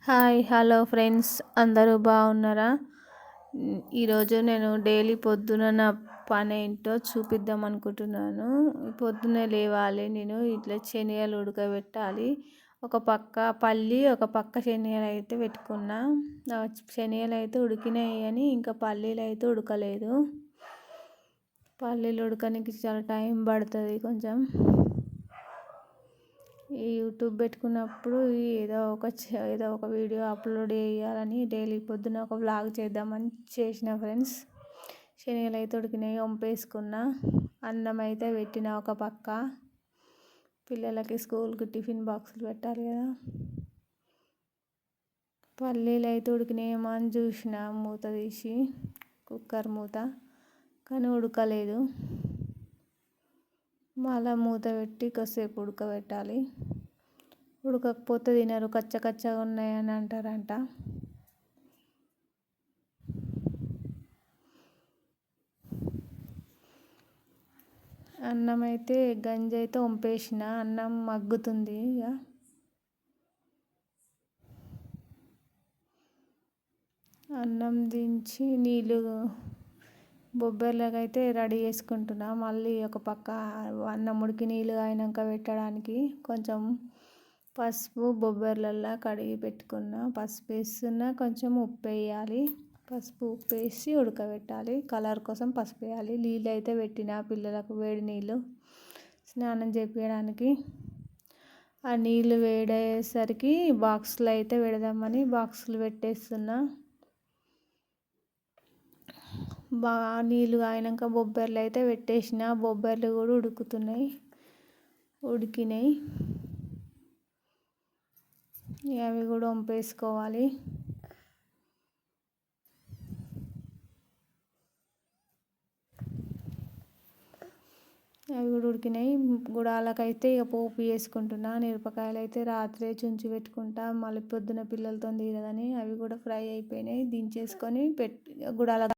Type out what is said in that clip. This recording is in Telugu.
హాయ్ హలో ఫ్రెండ్స్, అందరూ బాగున్నారా? ఈరోజు నేను డైలీ పొద్దున నా పని ఏంటో చూపిద్దాం అనుకుంటున్నాను. పొద్దున్నే లేవాలి, నేను ఇట్లా శనగలు ఉడకబెట్టాలి. ఒక పక్క పల్లి, ఒక పక్క శనగలు అయితే పెట్టుకున్నా. శనగలు అయితే ఉడికినాయి కానీ ఇంకా పల్లీలు అయితే ఉడకలేదు. పల్లీలు ఉడకడానికి చాలా టైం పడుతుంది కొంచెం. ఈ యూట్యూబ్ పెట్టుకున్నప్పుడు ఏదో ఒక వీడియో అప్లోడ్ చేయాలని డైలీ పొద్దున ఒక వ్లాగ్ చేద్దామని చేసిన ఫ్రెండ్స్. శనగలు అయితే ఉడికినాయి, వంపేసుకున్నా. అన్నం అయితే పెట్టిన ఒక పక్క. పిల్లలకి స్కూల్కి టిఫిన్ బాక్సులు పెట్టాలి కదా. పల్లీలు అయితే ఉడికినాయేమో అని చూసిన మూత తీసి, కుక్కర్ మూత, కానీ ఉడకలేదు. మళ్ళీ మూత పెట్టి కాసేపు ఉడకబెట్టాలి. ఉడకకపోతే తినరు, కచ్చగా ఉన్నాయని అంటారంట. అన్నం అయితే గంజి అయితే వంపేసిన, అన్నం మగ్గుతుంది. ఇక అన్నం దించి నీళ్ళు బొబ్బర్లకు అయితే రెడీ చేసుకుంటున్నా. మళ్ళీ ఒక పక్క అన్నం ఉడికి నీళ్ళు అయినాక పెట్టడానికి కొంచెం పసుపు బొబ్బర్లల్లో కడిగి పెట్టుకున్నా. పసుపు వేస్తున్నా, కొంచెం ఉప్పు వేయాలి. పసుపు ఉప్పు వేసి ఉడకబెట్టాలి. కలర్ కోసం పసుపు వేయాలి. నీళ్ళు అయితే పెట్టిన పిల్లలకు, వేడి నీళ్ళు స్నానం చేపించడానికి. ఆ నీళ్ళు వేడయ్యేసరికి బాక్సులు అయితే పెడదామని బాక్సులు పెట్టేస్తున్నా. బాగా నీళ్ళు కాగినాక బొబ్బర్లు అయితే పెట్టేసిన. బొబ్బర్లు కూడా ఉడికినాయి. అవి కూడా వంపేసుకోవాలి. అవి కూడా ఉడికినాయి. గుడాలకైతే ఇక పోపు వేసుకుంటున్నా. మిరపకాయలు అయితే రాత్రే చుంచి పెట్టుకుంటా, మళ్ళీ పొద్దున పిల్లలతో తీరదని. అవి కూడా ఫ్రై అయిపోయినాయి. దించేసుకొని గుడాల